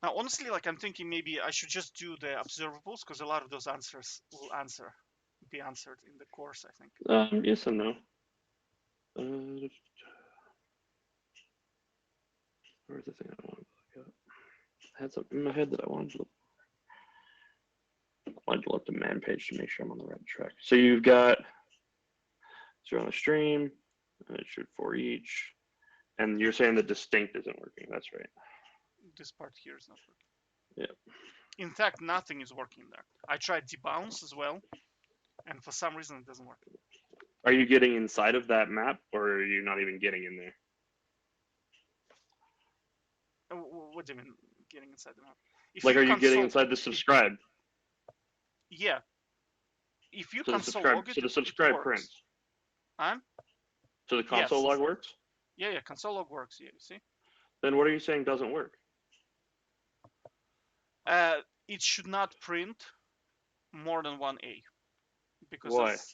Now, honestly, like I'm thinking maybe I should just do the observables because a lot of those answers will be answered in the course, I think. Yes and no. Where's the thing I wanted to look at? I had something in my head that I wanted to look. I wanted to look at the man page to make sure I'm on the right track. So you've got, so you're on a stream, and it should for each, and you're saying the distinct isn't working. That's right. This part here is not working. Yeah. In fact, nothing is working there. I tried debounce as well, and for some reason it doesn't work. Are you getting inside of that map, or are you not even getting in there? What do you mean getting inside the map? If Like, you are you getting console, inside the subscribe? yeah, if you So the console subscribe, log it, so the it subscribe works. prints. I'm So the console yes, log works. yeah, console log works. Yeah, you see. Then what are you saying doesn't work? It should not print more than one A because Why? as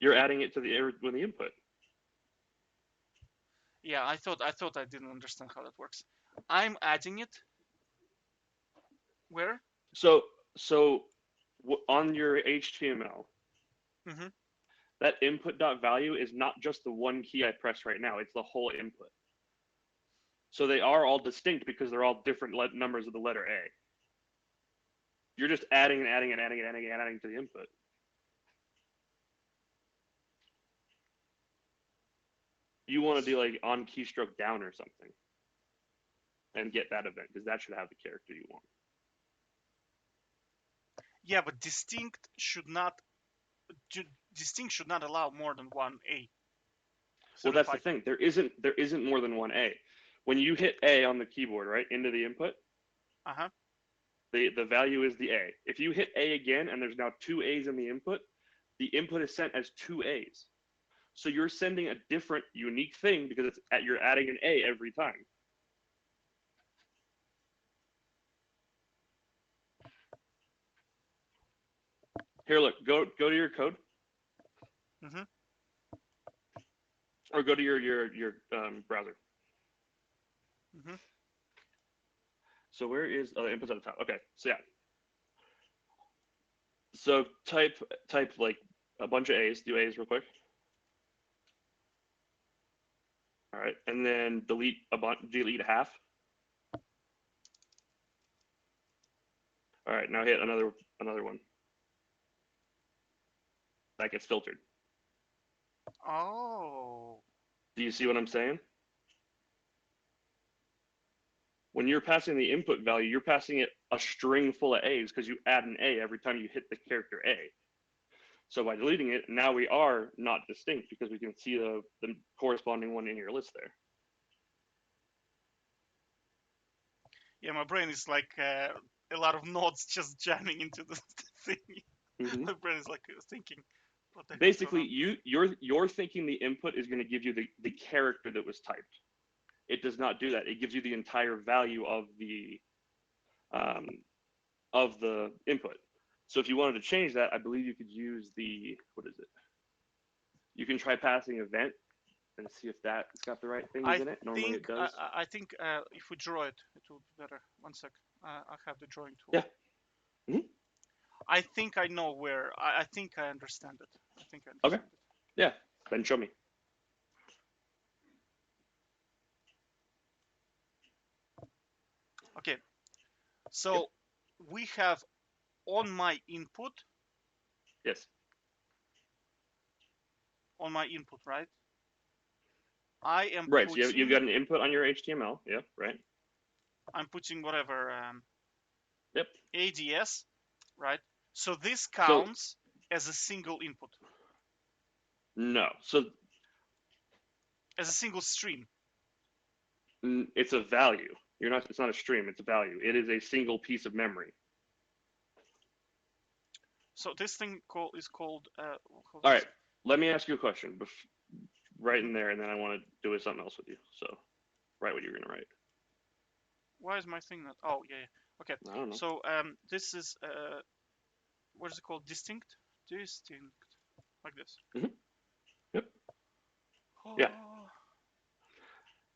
You're adding it to the with the input. yeah, I thought I didn't understand how that works. I'm adding it where? So on your HTML, Mm-hmm. that input dot value is not just the one key I press right now; it's the whole input. So they are all distinct because they're all different numbers of the letter A. You're just adding and adding and adding and adding and adding to the input. You want to do like on keystroke down or something and get that event because that should have the character you want. Yeah, but distinct should not allow more than one A. Well, that's the thing. There isn't more than one A. When you hit A on the keyboard, right, into the input, Uh-huh. the value is the A. If you hit A again and there's now two A's in the input is sent as two A's. So you're sending a different, unique thing because you're adding an A every time. Here, look, go to your code, Mm-hmm. or go to your browser. Mm-hmm. So where is inputs at the top? Okay, so yeah. So type like a bunch of A's. Do A's real quick. All right, and then delete half. All right, now hit another one. That gets filtered. Oh. Do you see what I'm saying? When you're passing the input value, you're passing it a string full of A's because you add an A every time you hit the character A. So by deleting it, now we are not distinct because we can see the corresponding one in your list there. Yeah, my brain is like a lot of nodes just jamming into the thing. Mm-hmm. My brain is like thinking, what the hell is going Basically, on? you're thinking the input is going to give you the character that was typed. It does not do that. It gives you the entire value um, of the input. So if you wanted to change that, I believe you could use what is it? You can try passing event and see if that's got the right things I in it. Normally think it does. if we draw it, it will be better. One sec. I have the drawing tool. Yeah. Mm-hmm. I think I know where. I think I understand it. I think I Okay. understand it. Yeah. Then show me. Okay. So Yep. we have on my input, Yes. right? I am Right. So you've putting got an input on your HTML. Yep. Right. I'm putting whatever Yep. ADS, right? So this So counts as a single input, no. So as a single stream. it's a value. You're not. It's not a stream. It's a value. It is a single piece of memory. So this thing is called. All right. Let me ask you a question. Right Mhm. in there, and then I want to do something else with you. So write what you're gonna write. Why is my thing not? Oh yeah, yeah. Okay. I don't know. So this is what is it called? Distinct. Distinct. Like this. Mm-hmm. Yep. Yeah. Oh.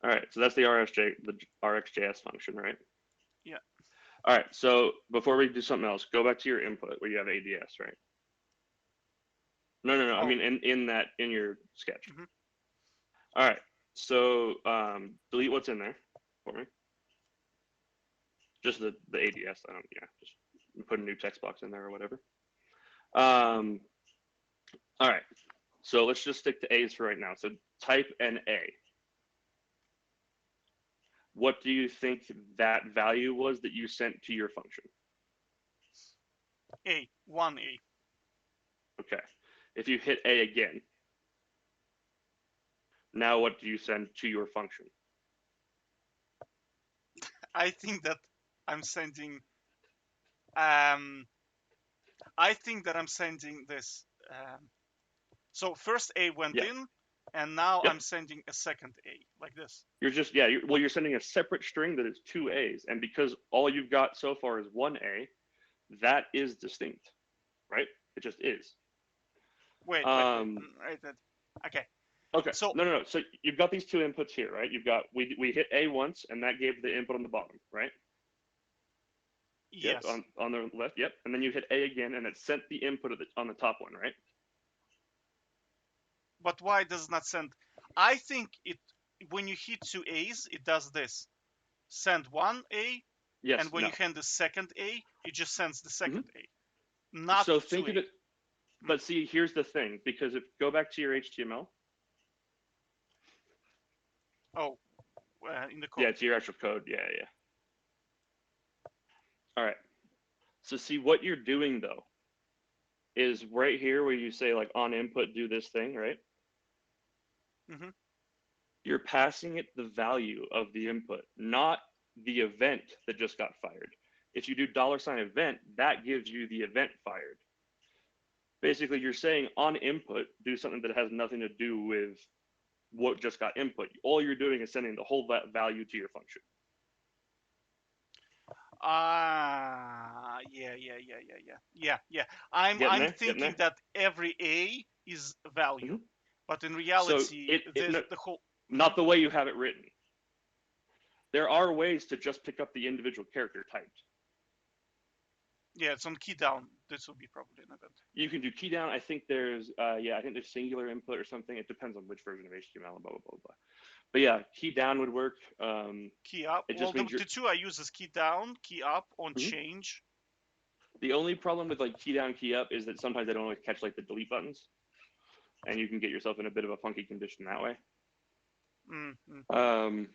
All right, so that's the RxJS function, right? Yeah. All right, so before we do something else, go back to your input where you have ADS, right? No. I Oh. mean, in your sketch. Hmm. All right, so delete what's in there for me. Just the ADS. I don't. Yeah, just put a new text box in there or whatever. Um, all right, so let's just stick to A's for right now. So type an A. What do you think that value was that you sent to your function? A. 1A. Okay. If you hit A again, now what do you send to your function? I think that I'm sending. Um. I think that I'm sending this. So first A went Yeah. in, and now Yep. I'm sending a second A like this. You're just yeah. You're sending a separate string that is two A's, and because all you've got so far is one A, that is distinct, right? It just is. Wait. Um, Right. Okay. okay. So No. So you've got these two inputs here, right? You've got we hit A once, and that gave the input on the bottom, right? Yep. yes, On the left. Yep. And then you hit A again, and it sent the input on the top one, right? but why does it not send? I think it when you hit two A's, it does this. Send one A, and Yes. when you No. hand the second A, it just sends the Hmm. second A, not So think two of A. it. But see, here's the thing, because if go back to your HTML, Oh, in the yeah, code. it's your actual code. Yeah. All right. So see what you're doing though is right here where you say like on input do this thing, right? Hmm. You're passing it the value of the input, not the event that just got fired. If you do $event, that gives you the event fired. Basically, you're saying on input, do something that has nothing to do with what just got input. All you're doing is sending the whole value to your function. Yeah. I'm Getting I'm there? Getting thinking there? that every A is a value, Hmm. but in So reality, there's no, the whole. Mhm. not the way you have it written. There are ways to just pick up the individual character typed. Yeah, it's on key down. This will be probably an event. You can do key down. I think there's I think there's singular input or something. It depends on which version of HTML and blah blah blah blah. But yeah, key down would work. Key up. It Well, just means you're the two I use is key down, key up on mhm. change. The only problem with like key down, key up is that sometimes they don't always catch like the delete buttons, and you can get yourself in a bit of a funky condition that way. Mm-hmm. Um,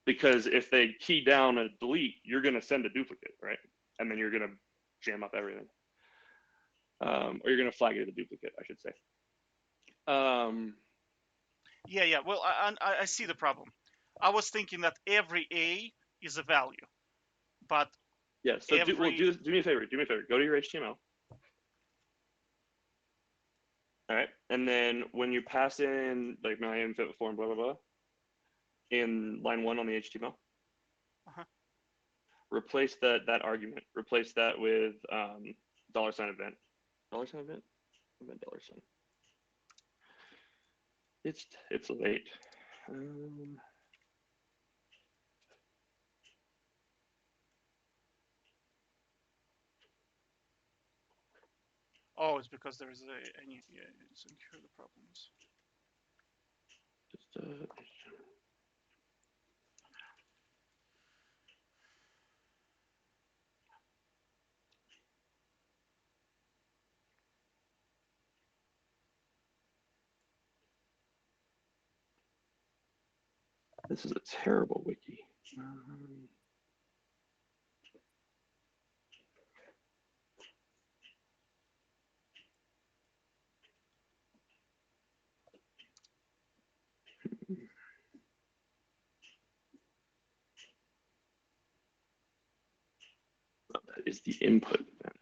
because if they key down a delete, you're gonna send a duplicate, right? And then you're gonna jam up everything, or you're gonna flag it as a duplicate, I should say. Um, Yeah. Well, I see the problem. I was thinking that every A is a value, but yeah. So every. do me a favor. Do me a favor. Go to your HTML. All right, and then when you pass in like my info form, blah blah blah, in line one on the HTML, Uh-huh. replace that argument. Replace that with $event. $event? Event $. It's late. Um, Oh, it's because there is a any. Yeah, it's in here the problems. just this is a terrible wiki. That is the input event.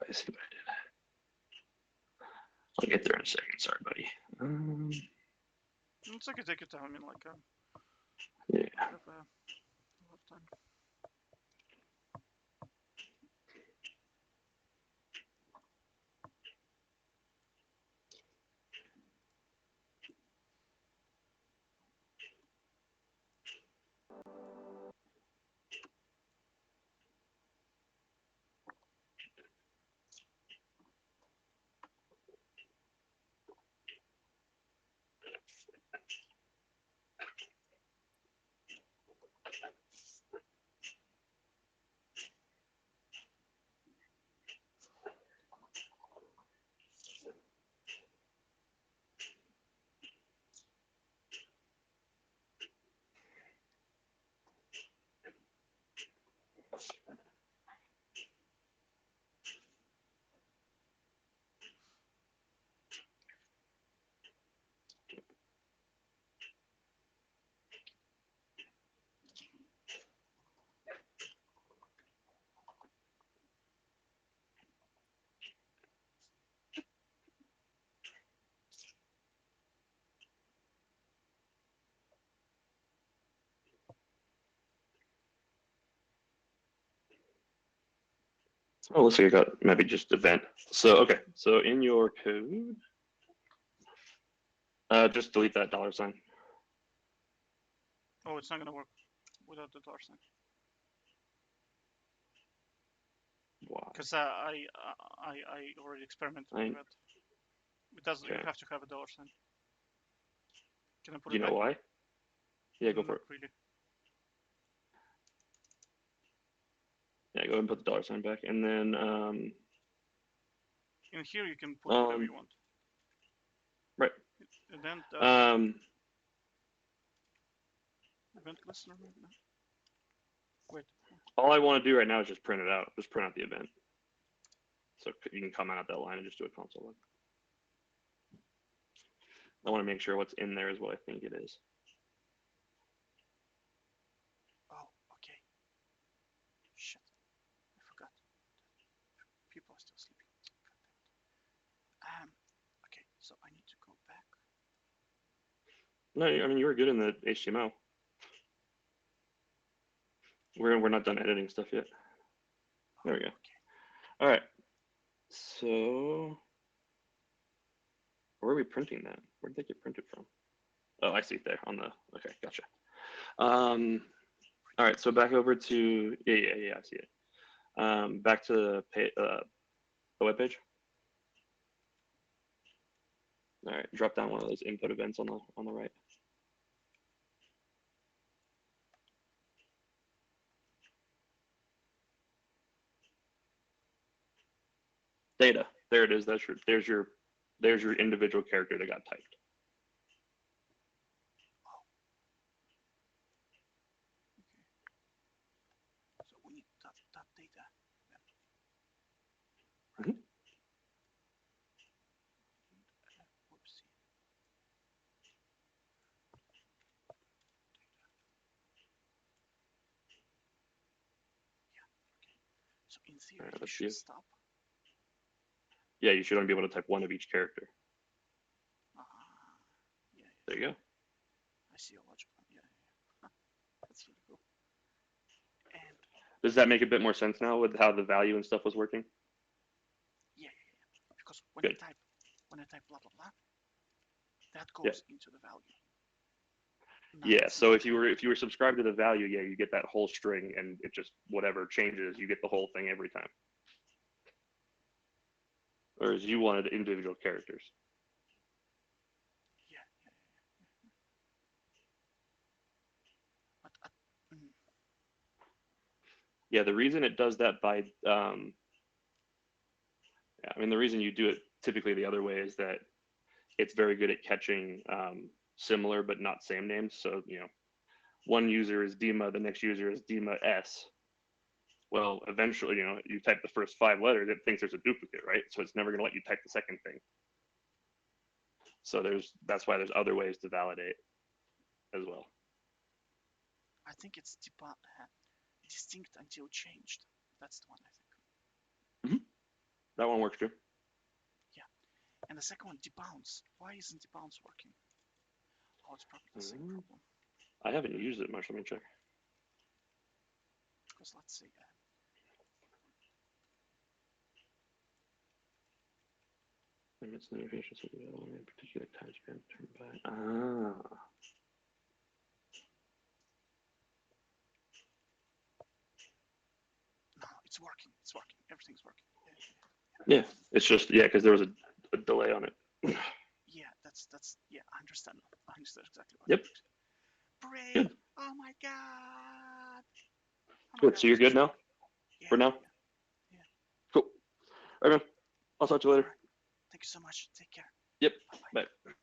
I see what I did. I'll get there in a second. Sorry, buddy. It's okay, take your time. I mean, like, Yeah. I have a lot of time. Oh, looks like I got maybe just event. So okay, so in your code, just delete that $sign. Oh, it's not gonna work without the dollar sign. Why? Because I already experimented with that. It does. You Okay. have to have a dollar sign. Can I put Do you it know back? why? Yeah, go for Not it. really. Yeah, go ahead and put the $sign back, and then In here you can put whatever you want. right. Event event listener. No. Wait. All I want to do right now is just print it out. Just print out the event. So you can comment out that line and just do a console log. I want to make sure what's in there is what I think it is. Oh, okay. Shit. I forgot. People are still sleeping. Okay, so I need to go back. No, I mean you were good in the HTML. We're not done editing stuff yet. There we go. Okay. All right. So where are we printing that? Where did they get printed from? Oh, I see it there on the. Okay, gotcha. All right. So back over to yeah. I see it. Back to the web page. All right. Drop down one of those input events on the right. Data. There it is. There's your individual character that got typed. So we need that data. Right. Mm-hmm. Whoopsie. Yeah. Okay. So in theory, Right, you should stop. Yeah, you should only be able to type one of each character. Yeah. There you go. I see your logic. Yeah. That's really cool. And does that make a bit more sense now with how the value and stuff was working? yeah. Because when Good. I type blah blah blah, that Yeah. goes into the value. Yeah. So if you were subscribed to the value, yeah, you get that whole string, and it just whatever changes, you get the whole thing every time. Whereas you wanted individual characters. Yeah. But Yeah, the reason it does that by yeah, I mean the reason you do it typically the other way is that it's very good at catching similar but not same names. So one user is Dima, the next user is Dima S. Well, eventually, you type the first 5 letters, it thinks there's a duplicate, right? So it's never going to let you type the second thing. So that's why there's other ways to validate as well. I think it's distinct until changed. That's the one I think. Mm-hmm. That one works too. Yeah. And the second one, debounce. Why isn't debounce working? Oh, it's probably the same problem. I haven't used it much. Let me check. Because let's see. Limits notifications in particular time span turned by. Ah. No, it's working. It's working. Everything's working. Yeah, it's just because there was a delay on it. Yeah, that's yeah. I understand. I understand exactly what. Yep. Brae. Good. Oh my god. Oh my Good. god. So you're good now Yeah. for now. Yeah. Cool. All right, man. I'll talk to you later. All right. Thank you so much. Take care. Yep. Bye-bye. Bye.